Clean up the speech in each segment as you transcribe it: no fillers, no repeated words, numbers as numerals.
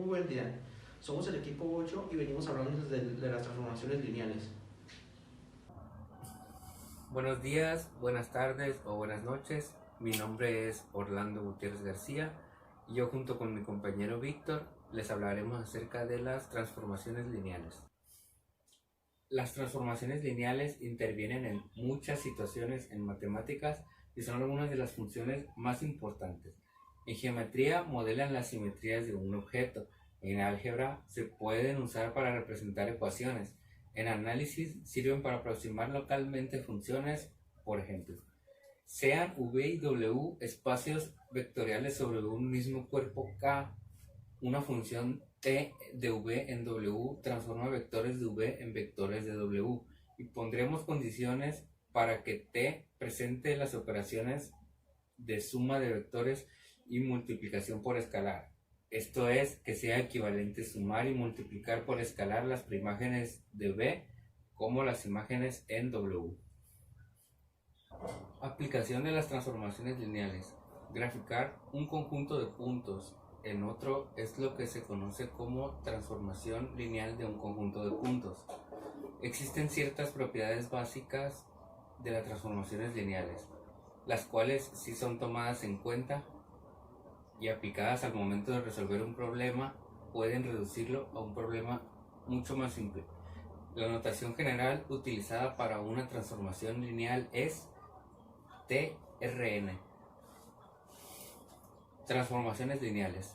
Muy buen día. Somos el equipo 8 y venimos hablando de las transformaciones lineales. Buenos días, buenas tardes o buenas noches. Mi nombre es Orlando Gutiérrez García y yo junto con mi compañero Víctor les hablaremos acerca de las transformaciones lineales. Las transformaciones lineales intervienen en muchas situaciones en matemáticas y son algunas de las funciones más importantes. En geometría modelan las simetrías de un objeto. En álgebra se pueden usar para representar ecuaciones. En análisis sirven para aproximar localmente funciones, por ejemplo. Sean V y W espacios vectoriales sobre un mismo cuerpo K, una función T de V en W transforma vectores de V en vectores de W y pondremos condiciones para que T presente las operaciones de suma de vectores y multiplicación por escalar. Esto es, que sea equivalente sumar y multiplicar por escalar las preimágenes de V como las imágenes en W. Aplicación de las transformaciones lineales. Graficar un conjunto de puntos en otro es lo que se conoce como transformación lineal de un conjunto de puntos. Existen ciertas propiedades básicas de las transformaciones lineales, las cuales, si son tomadas en cuenta y aplicadas al momento de resolver un problema, pueden reducirlo a un problema mucho más simple. La notación general utilizada para una transformación lineal es TRN. Transformaciones lineales.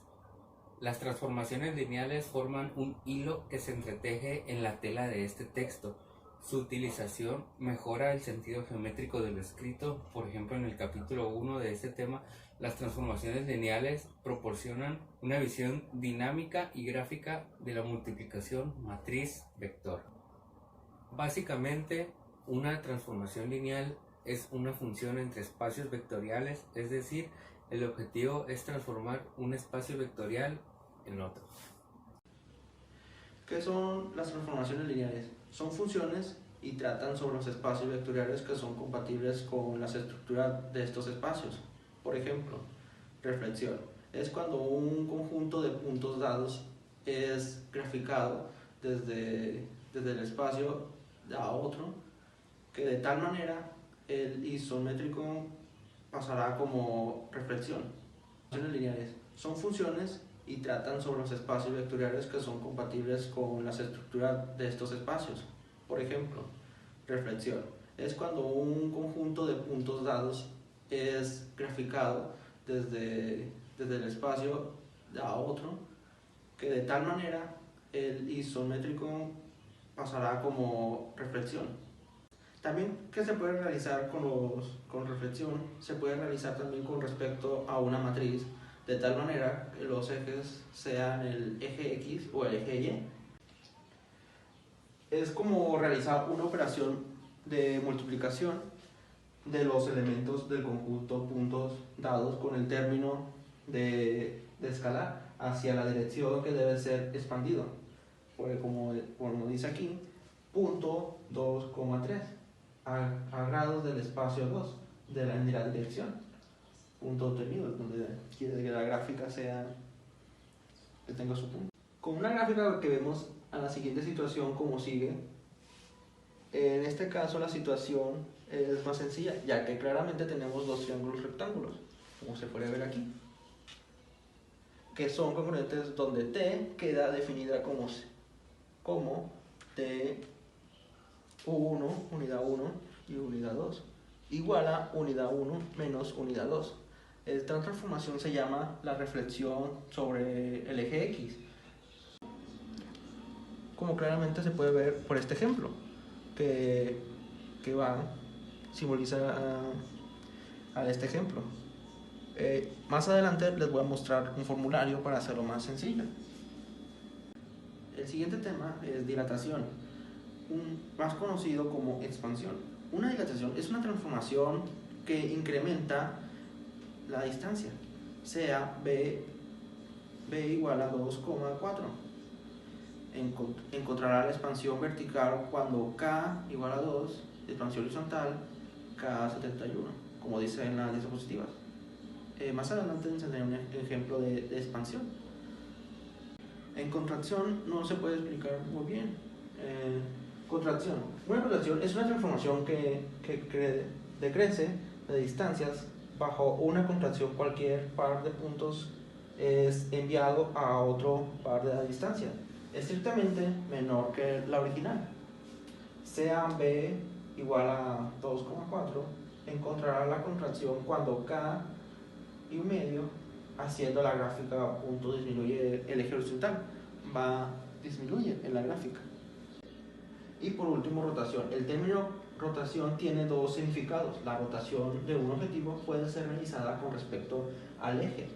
Las transformaciones lineales forman un hilo que se entreteje en la tela de este texto. Su utilización mejora el sentido geométrico de lo escrito. Por ejemplo, en el capítulo 1 de este tema, las transformaciones lineales proporcionan una visión dinámica y gráfica de la multiplicación matriz-vector. Básicamente, una transformación lineal es una función entre espacios vectoriales, es decir, el objetivo es transformar un espacio vectorial en otro. ¿Qué son las transformaciones lineales? Son funciones y tratan sobre los espacios vectoriales que son compatibles con las estructuras de estos espacios. Por ejemplo, reflexión. Es cuando un conjunto de puntos dados es graficado desde el espacio a otro, que de tal manera el isométrico pasará como reflexión. Funciones lineales son funciones y tratan sobre los espacios vectoriales que son compatibles con las estructuras de estos espacios. Por ejemplo, reflexión es cuando un conjunto de puntos dados es graficado desde el espacio a otro, que de tal manera el isométrico pasará como reflexión. También que se puede realizar con reflexión, se puede realizar también con respecto a una matriz, de tal manera que los ejes sean el eje X o el eje Y. Es como realizar una operación de multiplicación de los elementos del conjunto puntos dados con el término de escalar hacia la dirección que debe ser expandido. Porque como dice aquí, punto 2,3 a grados del espacio 2 de la dirección. Punto obtenido, donde quiere que la gráfica sea, que tenga su punto. Con una gráfica que vemos a la siguiente situación como sigue. En este caso la situación es más sencilla, ya que claramente tenemos dos triángulos rectángulos, como se puede ver aquí, que son congruentes donde T queda definida como T1, unidad 1 y unidad 2, igual a unidad 1 menos unidad 2. Esta transformación se llama la reflexión sobre el eje X, como claramente se puede ver por este ejemplo, que simboliza a este ejemplo. Más adelante les voy a mostrar un formulario para hacerlo más sencillo. El siguiente tema es dilatación, más conocido como expansión. Una dilatación es una transformación que incrementa la distancia, sea b igual a 2,4. Encontrará la expansión vertical cuando k igual a 2, expansión horizontal k 71, como dice en las diapositivas. Más adelante les enseñaré un ejemplo de expansión. En contracción no se puede explicar muy bien. Contracción. Una contracción es una transformación que decrece de distancias. Bajo una contracción, cualquier par de puntos es enviado a otro par de distancia, estrictamente menor que la original. Sea B igual a 2,4, encontrará la contracción cuando K y un medio, haciendo la gráfica punto disminuye el eje horizontal, disminuye en la gráfica. Y por último, rotación. El término rotación tiene dos significados. La rotación de un objetivo puede ser realizada con respecto al eje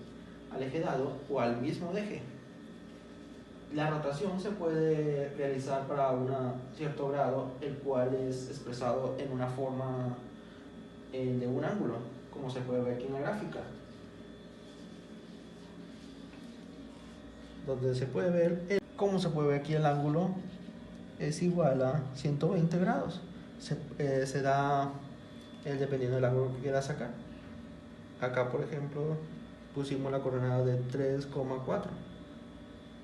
dado o al mismo eje. La rotación se puede realizar para un cierto grado, el cual es expresado en una forma de un ángulo, como se puede ver aquí en la gráfica, donde se puede ver cómo se puede ver aquí el ángulo es igual a 120 grados. Se da dependiendo del ángulo que quieras sacar. Acá, por ejemplo, pusimos la coordenada de 3,4,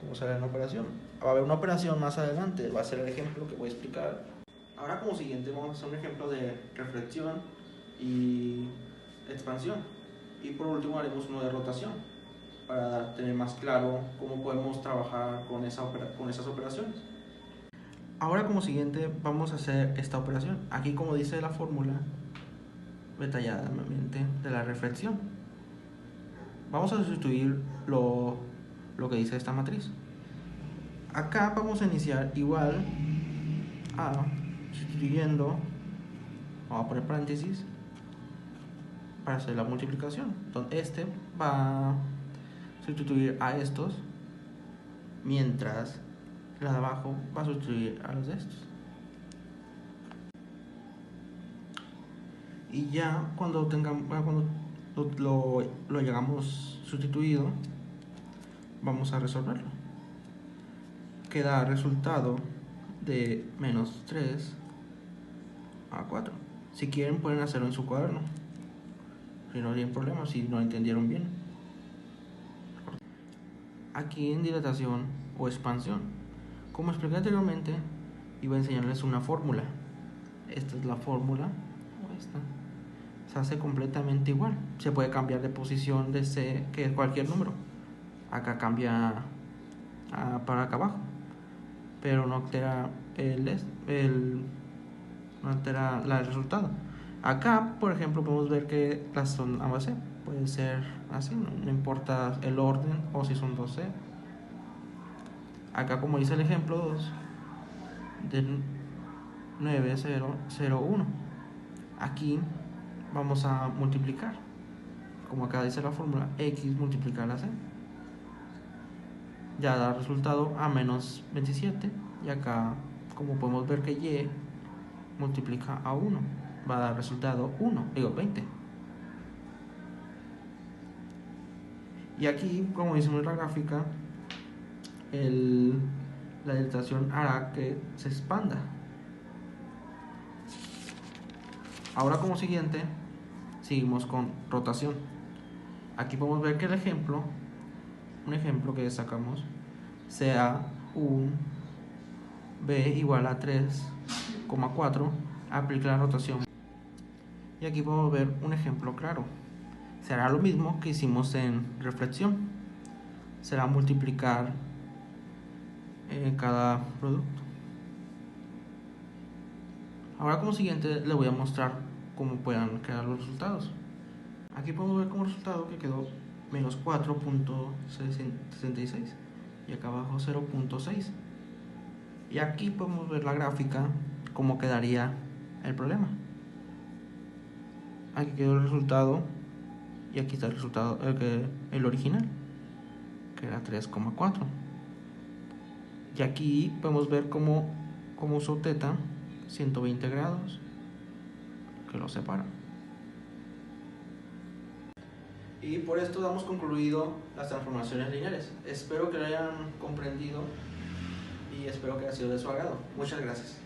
como sale en la operación. Va a haber una operación más adelante, va a ser el ejemplo que voy a explicar. Ahora, como siguiente, vamos a hacer un ejemplo de reflexión y expansión. Y por último haremos uno de rotación, para tener más claro cómo podemos trabajar con esas operaciones. Ahora, como siguiente, vamos a hacer esta operación. Aquí, como dice la fórmula detalladamente de la reflexión, vamos a sustituir lo que dice esta matriz. Acá vamos a iniciar igual a, sustituyendo, vamos a poner paréntesis para hacer la multiplicación. Entonces este va a sustituir a estos, mientras la de abajo va a sustituir a los de estos. Y ya cuando lo llegamos sustituido, vamos a resolverlo. Queda resultado de menos 3 a 4. Si quieren pueden hacerlo en su cuaderno, si no tienen problema, si no entendieron bien. Aquí en dilatación o expansión, como expliqué anteriormente, iba a enseñarles una fórmula. Esta es la fórmula, o esta. Se hace completamente igual. Se puede cambiar de posición de C, que es cualquier número. Acá cambia para acá abajo, pero no altera no altera el resultado. Acá, por ejemplo, podemos ver que las son ambas C. Puede ser así, no importa el orden o si son 2C. Acá, como dice el ejemplo 2, de 9001. Aquí vamos a multiplicar, como acá dice la fórmula, x multiplicar a c, ya da resultado a menos 27. Y acá, como podemos ver que y multiplica a 1, va a dar resultado 20. Y aquí, como hicimos la gráfica, la dilatación hará que se expanda. Ahora, como siguiente, seguimos con rotación. Aquí podemos ver que un ejemplo que sacamos, sea un B igual a 3,4, aplica la rotación. Y aquí podemos ver un ejemplo claro. Será lo mismo que hicimos en reflexión. Será multiplicar cada producto. Ahora, como siguiente, les voy a mostrar cómo puedan quedar los resultados. Aquí podemos ver como resultado que quedó menos 4.66 y acá abajo 0.6. Y aquí podemos ver la gráfica, cómo quedaría el problema. Aquí quedó el resultado y aquí está el resultado, el original, que era 3,4. Y aquí podemos ver cómo usó teta 120 grados, que lo separa. Y por esto damos concluido las transformaciones lineales. Espero que lo hayan comprendido y espero que haya sido de su agrado. Muchas gracias.